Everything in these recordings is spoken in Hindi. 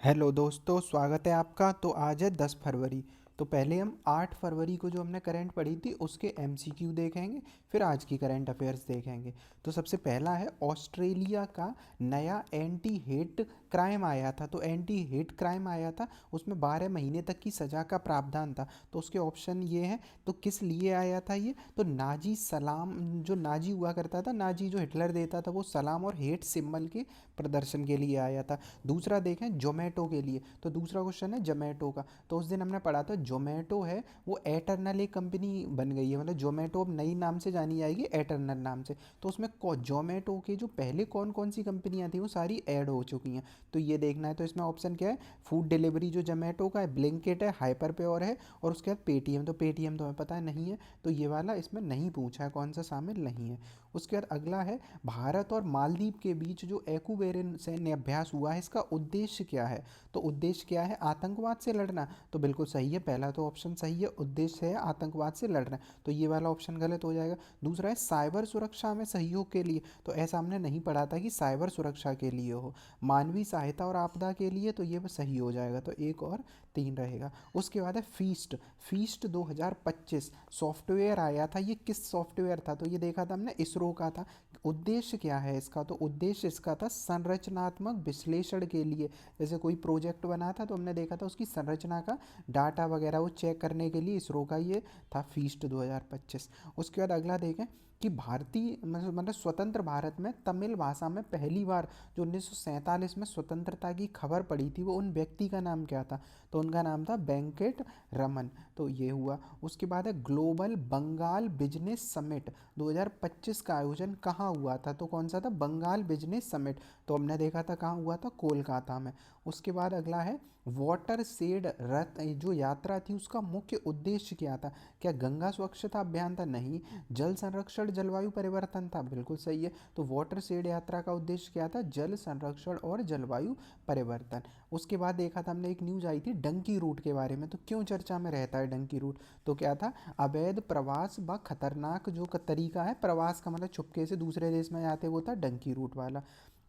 हेलो दोस्तों, स्वागत है आपका। तो आज है 10 फरवरी। तो पहले हम 8 फरवरी को जो हमने करंट पढ़ी थी उसके एमसीक्यू देखेंगे, फिर आज की करंट अफेयर्स देखेंगे। तो सबसे पहला है, ऑस्ट्रेलिया का नया एंटी हेट क्राइम आया था। तो एंटी हेट क्राइम आया था, उसमें 12 महीने तक की सज़ा का प्रावधान था। तो उसके ऑप्शन ये हैं। तो किस लिए आया था ये? तो नाजी सलाम, जो नाजी हुआ करता था, नाजी जो हिटलर देता था, वो सलाम और हेट सिंबल के प्रदर्शन के लिए आया था। दूसरा देखें, जोमेटो के लिए। तो दूसरा क्वेश्चन है जोमेटो का। तो उस दिन हमने पढ़ा था जोमेटो है वो एटर्नल एक कंपनी बन गई है, मतलब जोमेटो अब नई नाम से जानी जाएगी, एटर्नल नाम से। तो उसमें जोमेटो के जो पहले कौन कौन सी कंपनियां थी वो सारी ऐड हो चुकी हैं। तो ये देखना है। तो इसमें ऑप्शन क्या है? फूड डिलीवरी जो जोमेटो का है, ब्लिंकिट है, हाइपर प्योर है, और उसके बाद पेटीएम। तो पेटीएम तो हमें पता है नहीं है, तो ये वाला इसमें नहीं पूछा है, कौन सा शामिल नहीं है। उसके बाद अगला है, भारत और मालदीव के बीच जो एक्वेरियन सैन्य अभ्यास हुआ है, इसका उद्देश्य क्या है? तो उद्देश्य क्या है? आतंकवाद से लड़ना। तो बिल्कुल सही है, पहला तो ऑप्शन सही है, उद्देश्य है आतंकवाद से लड़ना। तो ये वाला ऑप्शन गलत हो जाएगा। दूसरा है, साइबर सुरक्षा में सहयोग के लिए। तो ऐसा हमने नहीं पढ़ा था कि साइबर सुरक्षा के लिए हो। मानवीय सहायता और आपदा के लिए, तो ये सही हो जाएगा। तो एक और तीन रहेगा। उसके बाद है फीस्ट। फीस्ट 2025 सॉफ्टवेयर आया था। ये किस सॉफ्टवेयर था? तो ये देखा था हमने, इसरो का था। उद्देश्य क्या है इसका? तो उद्देश्य इसका था संरचनात्मक विश्लेषण के लिए। जैसे कोई प्रोजेक्ट बना था तो हमने देखा था उसकी संरचना का डाटा वगैरह वो चेक करने के लिए इसरो का ये था फीस्ट 2025। उसके बाद अगला देखें कि भारतीय मतलब स्वतंत्र भारत में तमिल भाषा में पहली बार जो 1947 में स्वतंत्रता की खबर पड़ी थी, वो उन व्यक्ति का नाम क्या था? तो उनका नाम था वेंकट रमन। तो ये हुआ। उसके बाद है, ग्लोबल बंगाल बिजनेस समिट 2025 का आयोजन कहाँ हुआ था? तो कौन सा था? Bengal business summit. तो हमने देखा था कहाँ हुआ था, कोलकाता में। उसके बाद अगला है, वाटर शेड रथ जो यात्रा थी उसका मुख्य उद्देश्य क्या था? क्या गंगा स्वच्छता अभियान था? नहीं। जल संरक्षण जलवायु परिवर्तन था? बिल्कुल सही है। तो वाटर शेड यात्रा का उद्देश्य क्या था? जल संरक्षण और जलवायु परिवर्तन। उसके बाद देखा था हमने, एक न्यूज आई थी डंकी रूट के बारे में। तो क्यों चर्चा में रहता है डंकी रूट? तो क्या था? अवैध प्रवास व खतरनाक जो तरीका है प्रवास का, मतलब छुपके से दूसरे देश में जाते, वो था डंकी रूट वाला।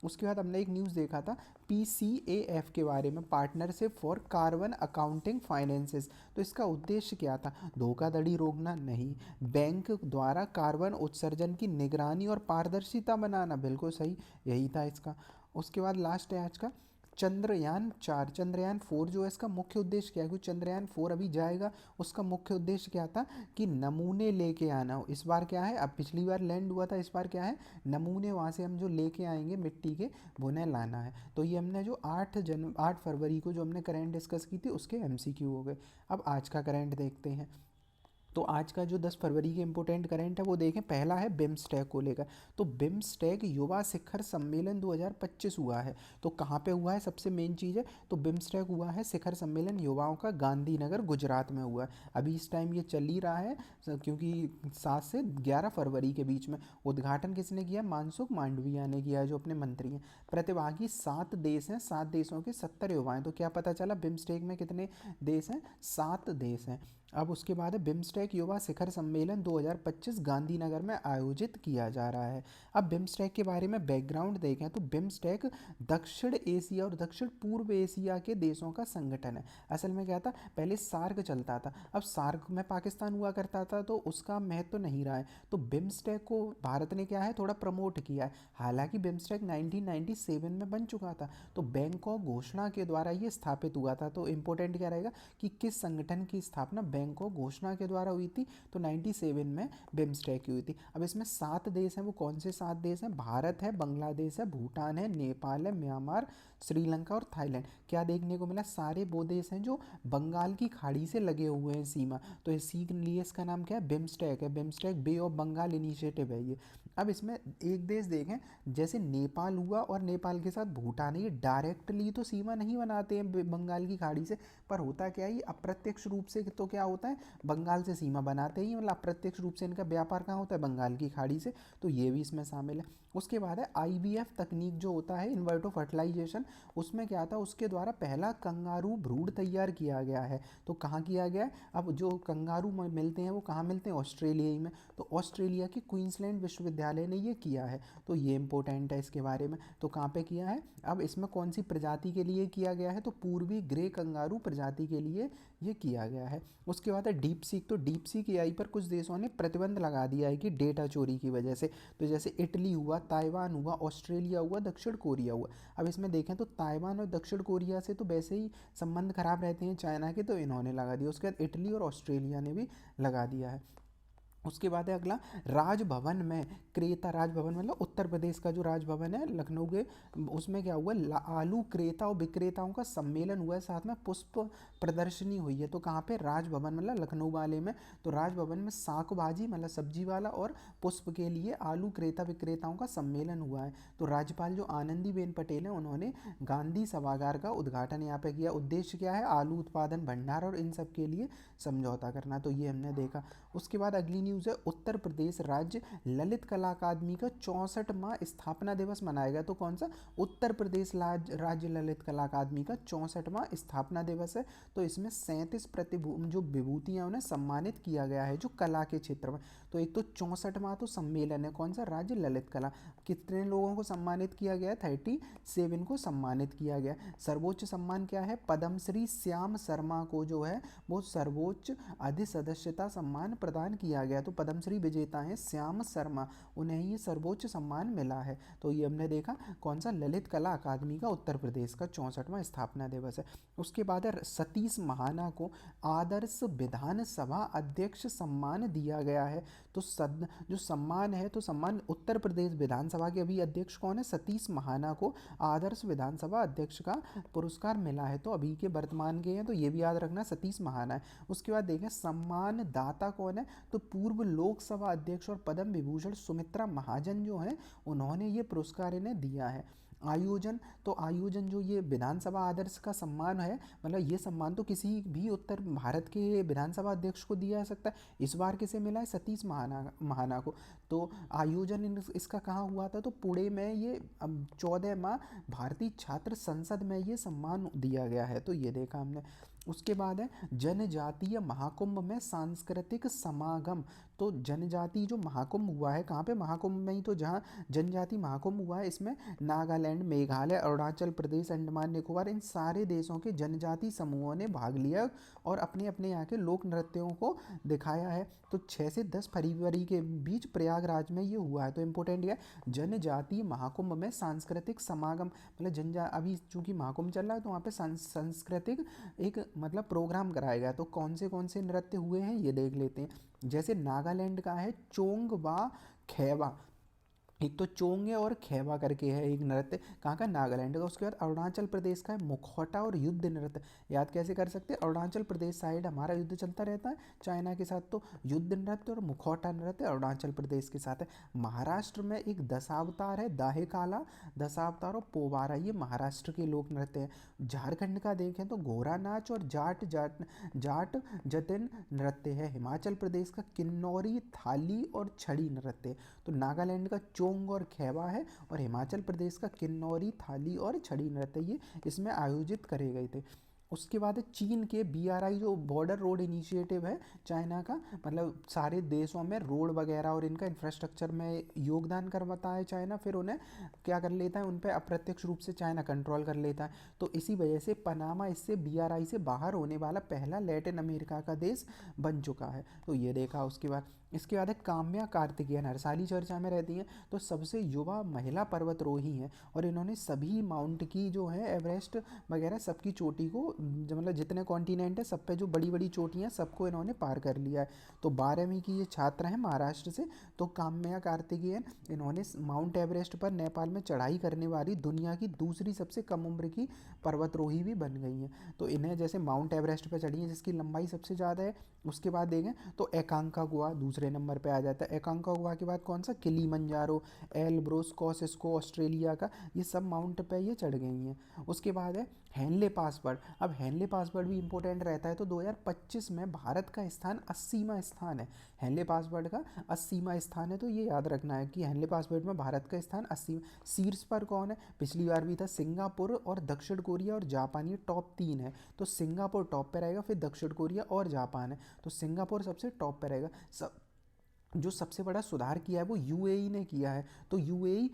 उसके बाद हमने एक न्यूज़ देखा था पीसीएएफ के बारे में, partnership for carbon accounting finances. तो इसका उद्देश्य क्या था? धोखाधड़ी रोकना? नहीं। बैंक द्वारा कार्बन उत्सर्जन की निगरानी और पारदर्शिता बनाना? बिल्कुल सही, यही था इसका। उसके बाद लास्ट है आज का, चंद्रयान 4, चंद्रयान 4 जो है, इसका मुख्य उद्देश्य क्या है? क्योंकि चंद्रयान 4 अभी जाएगा, उसका मुख्य उद्देश्य क्या था? कि नमूने लेके आना हो। इस बार क्या है, अब पिछली बार लैंड हुआ था, इस बार क्या है? नमूने वहाँ से हम जो लेके आएंगे मिट्टी के, वो उन्हें लाना है। तो ये हमने जो 8 फरवरी को जो हमने करंट डिस्कस की थी उसके एमसीक्यू हो गए। अब आज का करंट देखते हैं। तो आज का जो 10 फरवरी के इंपोर्टेंट करंट है वो देखें। पहला है बिम्स्टेक को लेकर। तो बिम्स्टेक युवा शिखर सम्मेलन 2025 हुआ है। तो कहाँ पे हुआ है? सबसे मेन चीज़ है, तो बिम्स्टेक हुआ है शिखर सम्मेलन युवाओं का, गांधीनगर गुजरात में हुआ है। अभी इस टाइम ये चल ही रहा है, क्योंकि 7 से 11 फरवरी के बीच में। उद्घाटन किसने किया? मानसुख मांडविया ने किया है, जो अपने मंत्री हैं। प्रतिभागी 7 देश हैं, 7 देशों के 70 युवा हैं। तो क्या पता चला, बिम्स्टेक में कितने देश हैं? 7 देश हैं। अब उसके बाद है, बिम्स्टेक युवा शिखर सम्मेलन 2025 गांधीनगर में आयोजित किया जा रहा है। अब बिम्स्टेक के बारे में बैकग्राउंड देखें तो बिम्स्टेक दक्षिण एशिया और दक्षिण पूर्व एशिया के देशों का संगठन है। असल में क्या था, पहले सार्क चलता था, अब सार्क में पाकिस्तान हुआ करता था, तो उसका महत्व तो नहीं रहा है। तो बिम्स्टेक को भारत ने क्या है, थोड़ा प्रमोट किया है। हालांकि बिम्स्टेक 1997 में बन चुका था। तो बैंकॉक घोषणा के द्वारा ये स्थापित हुआ था। तो इंपॉर्टेंट क्या रहेगा कि किस संगठन की स्थापना बैंकॉक घोषणा के द्वारा हुई थी? तो 97 में बिम्स्टेक की हुई थी। अब इसमें 7 देश हैं, वो कौन से 7 देश हैं? भारत है, बांग्लादेश है, भूटान है, नेपाल है, म्यांमार, श्रीलंका और थाईलैंड। क्या देखने को मिला? सारे वो देश हैं जो बंगाल की खाड़ी से लगे हुए हैं सीमा। तो इसीलिए इसका नाम क्या है? बिम्स्टेक है। BIMSTEC bay of Bengal initiative है ये। अब इसमें एक देश देखें, जैसे नेपाल हुआ और नेपाल के साथ भूटान है, ये डायरेक्टली तो सीमा नहीं बनाते हैं बंगाल की खाड़ी से, पर होता क्या है, ये अप्रत्यक्ष रूप से तो क्या होता है, बंगाल से सीमा बनाते ही, मतलब अप्रत्यक्ष रूप से इनका व्यापार कहाँ होता है? बंगाल की खाड़ी से। तो ये भी इसमें शामिल है। उसके बाद है IVF तकनीक जो होता है, इनवर्टो फर्टिलाइजेशन, उसमें क्या था, उसके द्वारा पहला कंगारू भ्रूण तैयार किया गया है। तो कहाँ किया गया है? अब जो कंगारू मिलते हैं वो कहाँ मिलते हैं? ऑस्ट्रेलिया ही में। तो ऑस्ट्रेलिया के क्वींसलैंड विश्वविद्यालय ने ये किया है, तो ये इंपॉर्टेंट है इसके बारे में। तो कहाँ पे किया है? अब इसमें कौन सी प्रजाति के लिए किया गया है? तो पूर्वी ग्रे कंगारू प्रजाति के लिए ये किया गया है। उसके बाद है डीप सीक। तो डीप सीक AI पर कुछ देशों ने प्रतिबंध लगा दिया है कि डेटा चोरी की वजह से। तो जैसे इटली हुआ, ताइवान हुआ, ऑस्ट्रेलिया हुआ, दक्षिण कोरिया हुआ। अब इसमें देखें तो ताइवान और दक्षिण कोरिया से तो वैसे ही संबंध खराब रहते हैं चाइना के, तो इन्होंने लगा दिया। उसके बाद इटली और ऑस्ट्रेलिया ने भी लगा दिया है। उसके बाद है अगला, राजभवन में क्रेता, राजभवन मतलब उत्तर प्रदेश का जो राजभवन है लखनऊ के, उसमें क्या हुआ, आलू क्रेता और विक्रेताओं का सम्मेलन हुआ है, साथ में पुष्प प्रदर्शनी हुई है। तो कहाँ पे? राजभवन मतलब लखनऊ वाले में। तो राजभवन में सागबाजी मतलब सब्जी वाला और पुष्प के लिए आलू क्रेता विक्रेताओं का सम्मेलन हुआ है। तो राज्यपाल जो आनंदीबेन पटेल है, उन्होंने गांधी सभागार का उद्घाटन यहाँ पे किया। उद्देश्य क्या है? आलू उत्पादन भंडार और इन सब के लिए समझौता करना। तो ये हमने देखा। उसके बाद अगली न्यूज़ है, उत्तर प्रदेश राज्य ललित कला अकादमी का 64वां स्थापना दिवस मनाया गया। तो कौन सा? उत्तर प्रदेश राज्य ललित कला अकादमी का 64वां स्थापना दिवस है। तो इसमें 37 जो विभूतियां उन्हें सम्मानित किया गया है जो कला के क्षेत्र में। तो एक तो 64वां तो सम्मेलन है, कौन सा? राज्य ललित कला। कितने लोगों को सम्मानित किया गया? 37 को सम्मानित किया गया। सर्वोच्च सम्मान क्या है? पद्मश्री श्याम शर्मा को जो है वो सर्वोच्च अधिसदस्यता सम्मान प्रदान किया गया। तो पद्मश्री विजेता हैं श्याम शर्मा, उन्हें ये सर्वोच्च सम्मान मिला है। तो ये हमने देखा कौन सा? ललित कला अकादमी का उत्तर प्रदेश का 64वां स्थापना दिवस है। उसके बाद है सतीश महाना को आदर्श विधानसभा अध्यक्ष सम्मान दिया गया है। तो जो सम्मान है, तो सम्मान उत्तर प्रदेश विधानसभा के अभी अध्यक्ष कौन है? सतीश महाना को आदर्श विधानसभा अध्यक्ष का पुरस्कार मिला है। तो अभी के वर्तमान के हैं, तो ये भी याद रखना, सतीश महाना है। उसके बाद देखें सम्मान दाता कौन है? तो पूर्व लोकसभा अध्यक्ष और पद्म विभूषण सुमित्रा महाजन जो हैं, उन्होंने ये पुरस्कार इन्हें दिया है। आयोजन, तो आयोजन जो ये विधानसभा आदर्श का सम्मान है, मतलब ये सम्मान तो किसी भी उत्तर भारत के विधानसभा अध्यक्ष को दिया जा सकता है। इस बार किसे मिला है? सतीश महाना को। तो आयोजन इसका कहाँ हुआ था? तो पुणे में ये 14वां भारतीय छात्र संसद में ये सम्मान दिया गया है। तो ये देखा हमने। उसके बाद है जनजातीय महाकुंभ में सांस्कृतिक समागम। तो जनजाति जो महाकुंभ हुआ है, कहाँ पे? महाकुंभ में ही, तो जहाँ जनजाति महाकुंभ हुआ है, इसमें नागालैंड, मेघालय, अरुणाचल प्रदेश, अंडमान निकोबार, इन सारे देशों के जनजाति समूहों ने भाग लिया और अपने अपने यहाँ के लोक नृत्यों को दिखाया है। तो 6 से 10 फरवरी के बीच प्रयागराज में ये हुआ है। तो इम्पोर्टेंट है जनजातीय महाकुंभ में सांस्कृतिक समागम, मतलब अभी चूंकि महाकुंभ चल रहा है तो वहाँ पे सांस्कृतिक एक मतलब प्रोग्राम कराया गया। तो कौन से नृत्य हुए हैं ये देख लेते हैं। जैसे नागालैंड का है चोंग वा खैवा, एक तो चोंगे और खैवा करके है एक नृत्य, कहाँ का? नागालैंड का। उसके बाद अरुणाचल प्रदेश का है मुखौटा और युद्ध नृत्य। याद कैसे कर सकते हैं? अरुणाचल प्रदेश साइड हमारा युद्ध चलता रहता है चाइना के साथ, तो युद्ध नृत्य और मुखौटा नृत्य अरुणाचल प्रदेश के साथ है। महाराष्ट्र में एक दशावतार है, दाहे काला, दशावतार और पोवारा, ये महाराष्ट्र के लोक नृत्य है। झारखंड का देखें तो घोड़ा नाच और जाट जतिन नृत्य है। हिमाचल प्रदेश का किन्नौरी, थाली और छड़ी नृत्य। तो नागालैंड का चोंग और खैवा है और हिमाचल प्रदेश का किन्नौरी, थाली और छड़ी नृत्य ये इसमें आयोजित करे गए थे। उसके बाद चीन के BRI जो बॉर्डर रोड इनिशिएटिव है चाइना का, मतलब सारे देशों में रोड वगैरह और इनका इंफ्रास्ट्रक्चर में योगदान करवाता है चाइना, फिर उन्हें क्या कर लेता है, उन पर अप्रत्यक्ष रूप से चाइना कंट्रोल कर लेता है। तो इसी वजह से पनामा इससे BRI से बाहर होने वाला पहला लैटिन अमेरिका का देश बन चुका है। तो ये देखा। उसके बाद इसके बाद है काम्या कार्तिकेयन, हर साल ही चर्चा में रहती हैं। तो सबसे युवा महिला पर्वतरोही हैं और इन्होंने सभी माउंट की जो है एवरेस्ट वगैरह सबकी चोटी को, मतलब जितने कॉन्टिनेंट है सब पे जो बड़ी बड़ी चोटियाँ सबको इन्होंने पार कर लिया है। तो 12वीं की ये छात्र हैं महाराष्ट्र से। तो काम्या कार्तिकेयन, इन्होंने माउंट एवरेस्ट पर नेपाल में चढ़ाई करने वाली दुनिया की दूसरी सबसे कम उम्र की पर्वतरोही भी बन गई हैं। तो इन्हें जैसे माउंट एवरेस्ट पर चढ़ी हैं जिसकी लंबाई सबसे ज़्यादा है। उसके बाद देखें तो एकांका गुहा दूसरे दूसरे नंबर पे आ जाता है। एकांकागुआ के बाद कौन सा, किलिमंजारो, एलब्रोस, कोसिस्को ऑस्ट्रेलिया का, ये सब माउंट पे ये चढ़ गई हैं। उसके बाद है हेनले पासवर्ड। अब हेनले पासवर्ड भी इंपॉर्टेंट रहता है, तो 2025 में भारत का स्थान 80वां स्थान है। हेनले पासवर्ड का 80वां स्थान है, तो ये याद रखना है कि हेनले पासवर्ड में भारत का स्थान 80। शीर्ष पर कौन है, पिछली बार भी था सिंगापुर और दक्षिण कोरिया और जापान, ये टॉप 3 है। तो सिंगापुर टॉप पे रहेगा, फिर दक्षिण कोरिया और जापान है, तो सिंगापुर सबसे टॉप पे रहेगा। जो सबसे बड़ा सुधार किया है वो यूएई ने किया है। तो यूएई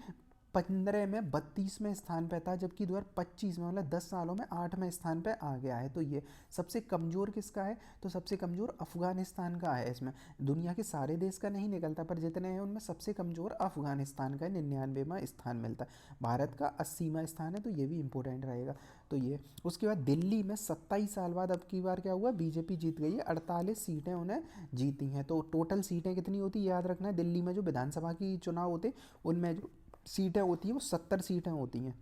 15 में 32वें स्थान पे था, जबकि 2025 में मतलब 10 सालों में 8वें स्थान पे आ गया है। तो ये सबसे कमज़ोर किसका है, तो सबसे कमज़ोर अफ़गानिस्तान का है। इसमें दुनिया के सारे देश का नहीं निकलता, पर जितने हैं उनमें सबसे कमज़ोर अफ़गानिस्तान का 99वां स्थान मिलता है। भारत का 80वां स्थान है, तो ये भी इंपॉर्टेंट रहेगा। तो ये उसके बाद दिल्ली में 27 साल बाद अब की बार क्या हुआ, बीजेपी जीत गई है, 48 सीटें उन्हें जीती हैं। तो टोटल सीटें कितनी होती है याद रखना है, दिल्ली में जो विधानसभा की चुनाव होते उनमें जो सीटें होती हैं वो 70 सीटें होती हैं।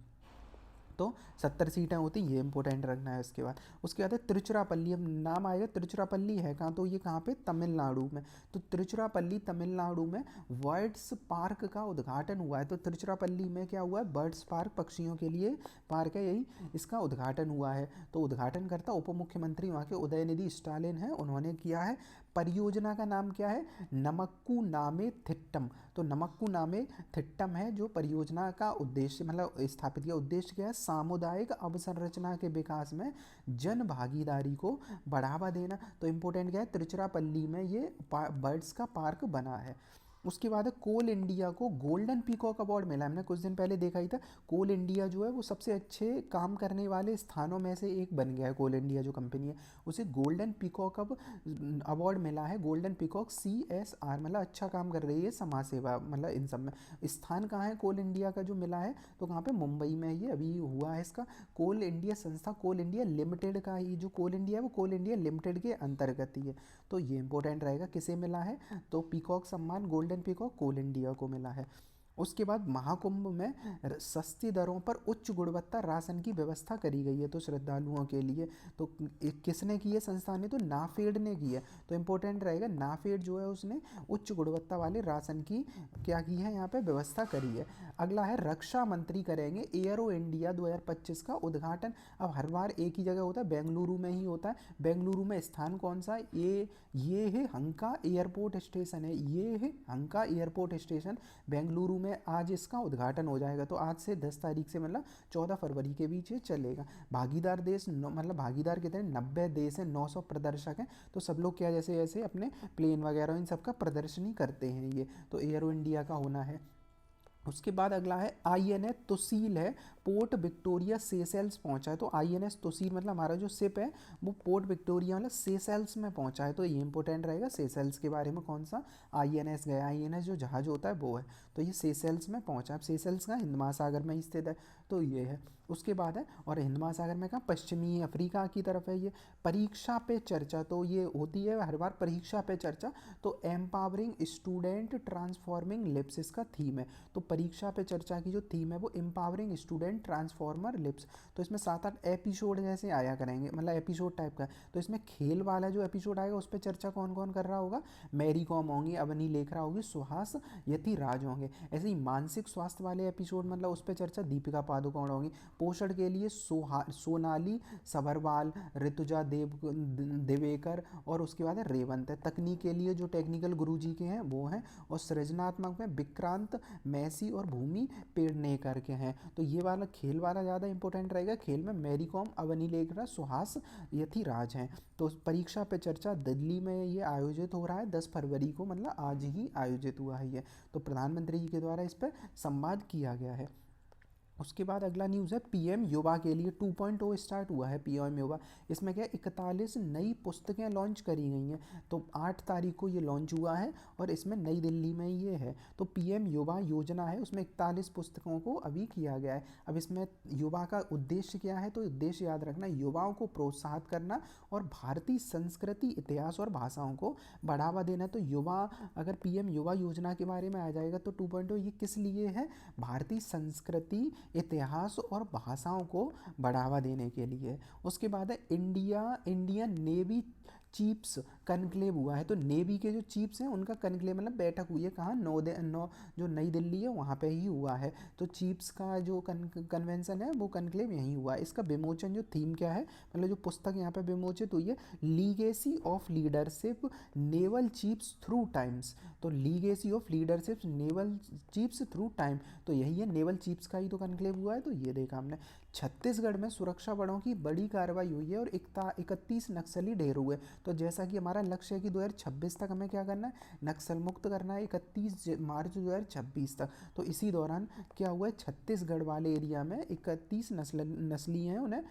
तो 70 सीटें होती, ये इंपॉर्टेंट रखना है। उसके बाद है तिरुचिरापल्ली। अब नाम आएगा, तिरुचिरापल्ली है कहाँ, तो ये कहाँ पे, तमिलनाडु में। तो तिरुचिरापल्ली तमिलनाडु में बर्ड्स पार्क का उद्घाटन हुआ है। तो तिरुचिरापल्ली में क्या हुआ है, बर्ड्स पार्क, पक्षियों के लिए पार्क है, यही इसका उद्घाटन हुआ है। तो उद्घाटन करता उप मुख्यमंत्री वहाँ के उदयनिधि स्टालिन है, उन्होंने किया है। परियोजना का नाम क्या है, नमक्कू नामे थिट्टम। तो नमक्कू नामे थिट्टम है जो परियोजना का उद्देश्य, मतलब स्थापित किया उद्देश्य क्या है, सामुदायिक अवसंरचना के विकास में जन भागीदारी को बढ़ावा देना। तो इम्पोर्टेंट क्या है, तिरुचिरापल्ली में ये बर्ड्स का पार्क बना है। उसके बाद कोल इंडिया को गोल्डन पीकॉक अवार्ड मिला। हमने कुछ दिन पहले देखा ही था, कोल इंडिया जो है वो सबसे अच्छे काम करने वाले स्थानों में से एक बन गया है। कोल इंडिया जो कंपनी है उसे गोल्डन पीकॉक अवार्ड मिला है। गोल्डन पीकॉक CSR, मतलब अच्छा काम कर रही है, समाज सेवा, मतलब इन सब में। स्थान कहाँ है कोल इंडिया का जो मिला है, तो कहाँ पे, मुंबई में ये अभी हुआ है इसका। कोल इंडिया संस्था, कोल इंडिया लिमिटेड का ही जो कोल इंडिया है वो कोल इंडिया लिमिटेड के अंतर्गत ही है। तो ये इंपॉर्टेंट रहेगा, किसे मिला है, तो पीकॉक सम्मान गोल्डन पीकॉक कोल इंडिया को मिला है। उसके बाद महाकुंभ में सस्ती दरों पर उच्च गुणवत्ता राशन की व्यवस्था करी गई है, तो श्रद्धालुओं के लिए। तो किसने की है, संस्था ने, तो नाफेड ने की है। तो इम्पोर्टेंट रहेगा, नाफेड जो है उसने उच्च गुणवत्ता वाले राशन की क्या की है, यहाँ पे व्यवस्था करी है। अगला है रक्षा मंत्री करेंगे एयरो इंडिया 2025 का उद्घाटन। अब हर बार एक ही जगह होता है, बेंगलुरु में ही होता है। बेंगलुरु में स्थान कौन सा है, ये है हंका एयरपोर्ट स्टेशन है, ये है हंका एयरपोर्ट स्टेशन बेंगलुरु में। आज इसका उद्घाटन हो जाएगा। तो आज से 10 तारीख से मतलब 14 फरवरी के बीच ये चलेगा। भागीदार देश मतलब भागीदार कितने, 90 देश हैं, 900 प्रदर्शक हैं। तो सब लोग क्या जैसे जैसे अपने प्लेन वगैरह इन सब का प्रदर्शनी करते हैं ये। तो एयरो इंडिया का होना है। उसके बाद अगला है INS तुसील है, पोर्ट विक्टोरिया सेशेल्स पहुंचा है। तो INS तुसील मतलब हमारा जो शिप है वो पोर्ट विक्टोरिया मतलब सेशेल्स में पहुंचा है। तो ये इंपॉर्टेंट रहेगा, सेशेल्स के बारे में कौन सा INS गया, INS जो जहाज होता है वो है। तो ये सेशेल्स में पहुंचा है। सेशेल्स का हिंद महासागर में स्थित है, तो ये है। उसके बाद है, और हिंद महासागर में कहाँ, पश्चिमी अफ्रीका की तरफ है ये। परीक्षा पे चर्चा, तो ये होती है हर बार परीक्षा पे चर्चा। तो एम्पावरिंग स्टूडेंट ट्रांसफॉर्मिंग लिप्स इसका थीम है। तो परीक्षा पे चर्चा की जो थीम है वो एम्पावरिंग स्टूडेंट ट्रांसफॉर्मर लिप्स। तो इसमें 7-8 एपिसोड जैसे आया करेंगे, मतलब एपिसोड टाइप का। तो इसमें खेल वाला जो एपिसोड आएगा उस पर चर्चा कौन कौन कर रहा होगा, मैरी कॉम होंगी, अवनी लेखरा होगी, सुहास यतिराज होंगे। ऐसे ही मानसिक स्वास्थ्य वाले एपिसोड मतलब उस पर चर्चा दीपिका पादुकोण होंगी। पोषण के लिए सोनाली सबरवाल, ऋतुजा देवेकर, और उसके बाद है रेवंत है। तकनीक के लिए जो टेक्निकल गुरुजी के हैं वो हैं, और सृजनात्मक में विक्रांत मैसी और भूमि पेडनेकर के हैं। तो ये वाला खेल वाला ज़्यादा इंपॉर्टेंट रहेगा। खेल में मैरी कॉम, अवनी लेखरा, सुहास यतिराज हैं। तो परीक्षा पे चर्चा दिल्ली में ये आयोजित हो रहा है 10 फरवरी को, मतलब आज ही आयोजित हुआ है ये। तो प्रधानमंत्री जी के द्वारा इस पर संवाद किया गया है। उसके बाद अगला न्यूज़ है PM युवा के लिए 2.0 स्टार्ट हुआ है PM युवा। इसमें क्या 41 नई पुस्तकें लॉन्च करी गई हैं। तो 8 तारीख को ये लॉन्च हुआ है और इसमें नई दिल्ली में ये है। तो PM युवा योजना है, उसमें 41 पुस्तकों को अभी किया गया है। अब इसमें युवा का उद्देश्य क्या है, तो उद्देश्य याद रखना, युवाओं को प्रोत्साहित करना और भारतीय संस्कृति, इतिहास और भाषाओं को बढ़ावा देना। तो युवा, अगर PM युवा योजना के बारे में आ जाएगा तो 2.0 ये किस लिए है, भारतीय संस्कृति, इतिहास और भाषाओं को बढ़ावा देने के लिए। उसके बाद है इंडियन नेवी चीफ्स कनक्लेव हुआ है। तो नेवी के जो चीफ्स हैं उनका कनक्लेव मतलब बैठक हुई है कहाँ, नौ जो नई दिल्ली है वहाँ पे ही हुआ है। तो चीफ्स का जो कन्वेंशन है वो कनक्लेव यहीं हुआ है। इसका विमोचन जो थीम क्या है, मतलब जो पुस्तक यहाँ पे विमोचित हुई है, legacy of leadership naval chiefs through times. तो legacy of leadership naval chiefs through time, तो यही है, नेवल चीफ्स का ही तो कनक्लेव हुआ है। तो ये देखा हमने। छत्तीसगढ़ में सुरक्षा बलों की बड़ी कार्रवाई हुई है और 31 नक्सली ढेर हुए। तो जैसा कि हमारा लक्ष्य है कि 2026 तक हमें क्या करना है, नक्सल मुक्त करना है, 31 मार्च 2026 तक। तो इसी दौरान क्या हुआ है, छत्तीसगढ़ वाले एरिया में 31 नस्ली हैं उन्हें,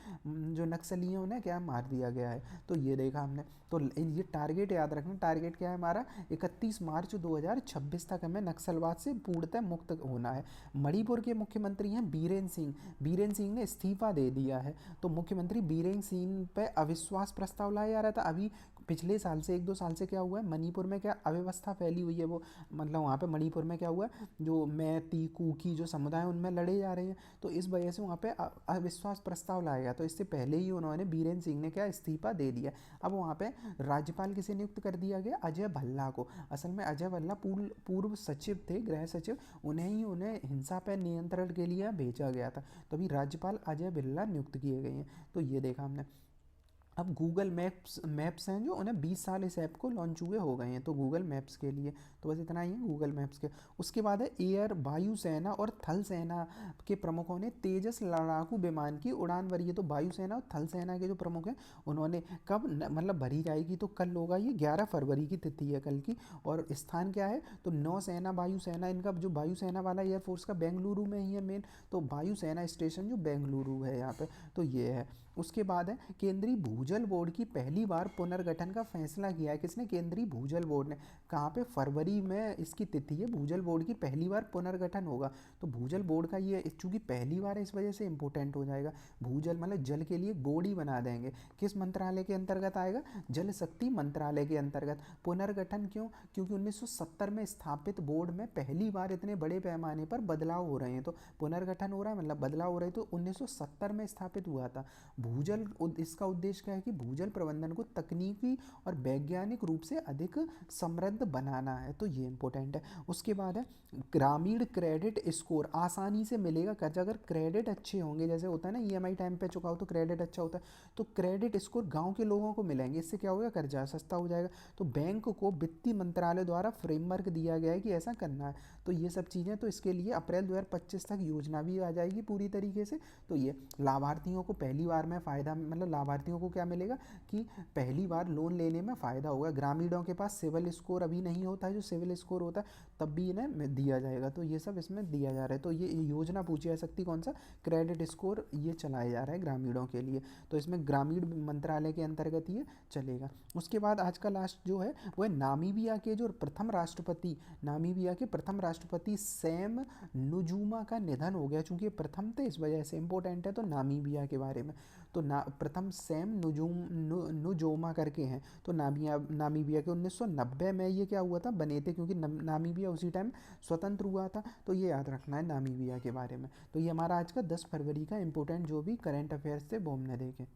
जो नक्सली हैं उन्हें क्या मार दिया गया है। तो ये देखा हमने। तो ये टारगेट याद रखना, टारगेट क्या है हमारा, 31 मार्च 2026 तक हमें नक्सलवाद से पूर्णतः मुक्त होना है। मणिपुर के मुख्यमंत्री हैं बीरेन सिंह। बीरेन सिंह ने इस्तीफा दे दिया है। तो मुख्यमंत्री बीरेन सिंह पे अविश्वास प्रस्ताव लाया जा रहा था। अभी पिछले साल से 1-2 साल से क्या हुआ है, मणिपुर में क्या अव्यवस्था फैली हुई है, वो मतलब वहाँ पे मणिपुर में क्या हुआ है, जो मैती कुकी जो समुदाय हैं उनमें लड़े जा रहे हैं। तो इस वजह से वहाँ पे अविश्वास प्रस्ताव लाया गया। तो इससे पहले ही उन्होंने, बीरेन सिंह ने क्या इस्तीफा दे दिया। अब वहाँ पे राज्यपाल किसे नियुक्त कर दिया गया, अजय भल्ला को। असल में अजय भल्ला पूर्व सचिव थे, गृह सचिव, उन्हें हिंसा पर नियंत्रण के लिए भेजा गया था। तो अभी राज्यपाल अजय भल्ला नियुक्त किए गए हैं। तो ये देखा हमने। अब गूगल मैप्स हैं जो, उन्हें 20 साल इस ऐप को लॉन्च हुए हो गए हैं। तो गूगल मैप्स के लिए तो बस इतना ही है गूगल मैप्स के। उसके बाद है एयर, वायुसेना और थल सेना के प्रमुखों ने तेजस लड़ाकू विमान की उड़ान भरी है। तो वायुसेना और थल सेना के जो प्रमुख हैं उन्होंने कब मतलब भरी जाएगी, तो कल होगा, ये 11 फरवरी की तिथि है कल की। और स्थान क्या है, तो नौसेना वायुसेना, इनका जो वायुसेना वाला एयरफोर्स का बेंगलुरु में ही है मेन। तो वायुसेना स्टेशन जो बेंगलुरु है यहाँ पे, तो ये है। उसके बाद है केंद्रीय भूजल बोर्ड की पहली बार पुनर्गठन का फैसला किया है। किसने, केंद्रीय भूजल बोर्ड ने। कहाँ पे, फरवरी में इसकी तिथि है। भूजल बोर्ड की पहली बार पुनर्गठन होगा। तो भूजल बोर्ड का ये चूंकि पहली बार है इस वजह से इंपॉर्टेंट हो जाएगा। भूजल मतलब जल के लिए बोर्ड ही बना देंगे। किस मंत्रालय के अंतर्गत आएगा, जल शक्ति मंत्रालय के अंतर्गत। पुनर्गठन क्यों, क्योंकि 1970 में स्थापित बोर्ड में पहली बार इतने बड़े पैमाने पर बदलाव हो रहे हैं। तो पुनर्गठन हो रहा है मतलब बदलाव हो रहे हैं। तो 1970 में स्थापित हुआ था। भूजल, इसका उद्देश्य क्या है कि भूजल प्रबंधन को तकनीकी और वैज्ञानिक रूप से अधिक समृद्ध बनाना है। तो ये इंपॉर्टेंट है। उसके बाद है ग्रामीण क्रेडिट स्कोर, आसानी से मिलेगा कर्जा अगर क्रेडिट अच्छे होंगे। जैसे होता है ना, ईएमआई टाइम पे चुकाओ तो क्रेडिट अच्छा होता है। तो क्रेडिट स्कोर गांव के लोगों को मिलेंगे, इससे क्या होगा, कर्जा सस्ता हो जाएगा। तो बैंक को वित्तीय मंत्रालय द्वारा फ्रेमवर्क दिया गया है कि ऐसा करना है। तो ये सब चीज़ें, तो इसके लिए अप्रैल 2025 तक योजना भी आ जाएगी पूरी तरीके से। तो ये लाभार्थियों को पहली बार में फ़ायदा, मतलब लाभार्थियों को क्या मिलेगा कि पहली बार लोन लेने में फ़ायदा होगा। ग्रामीणों के पास सिविल स्कोर अभी नहीं होता है, जो सिविल स्कोर होता है तब भी इन्हें दिया जाएगा। तो ये सब इसमें दिया जा रहा है। तो ये योजना पूछी जा सकती कौन सा, क्रेडिट स्कोर, ये चलाया जा रहा है ग्रामीणों के लिए। तो इसमें ग्रामीण मंत्रालय के अंतर्गत ये चलेगा। उसके बाद आज का लास्ट जो है वो है नामीबिया के जो प्रथम राष्ट्रपति, नामीबिया के प्रथम राष्ट्रपति सैम नुजूमा का निधन हो गया। चूंकि प्रथम थे इस वजह से इंपॉर्टेंट है। तो नामीबिया के बारे में, तो प्रथम सैम नुजोमा करके हैं। तो नामीबिया के 1990 में ये क्या हुआ था, बने थे, क्योंकि नामीबिया उसी टाइम स्वतंत्र हुआ था। तो ये याद रखना है नामीबिया के बारे में। तो ये हमारा आज का 10 फरवरी का इंपॉर्टेंट जो भी करंट अफेयर्स थे वो हमने देखे।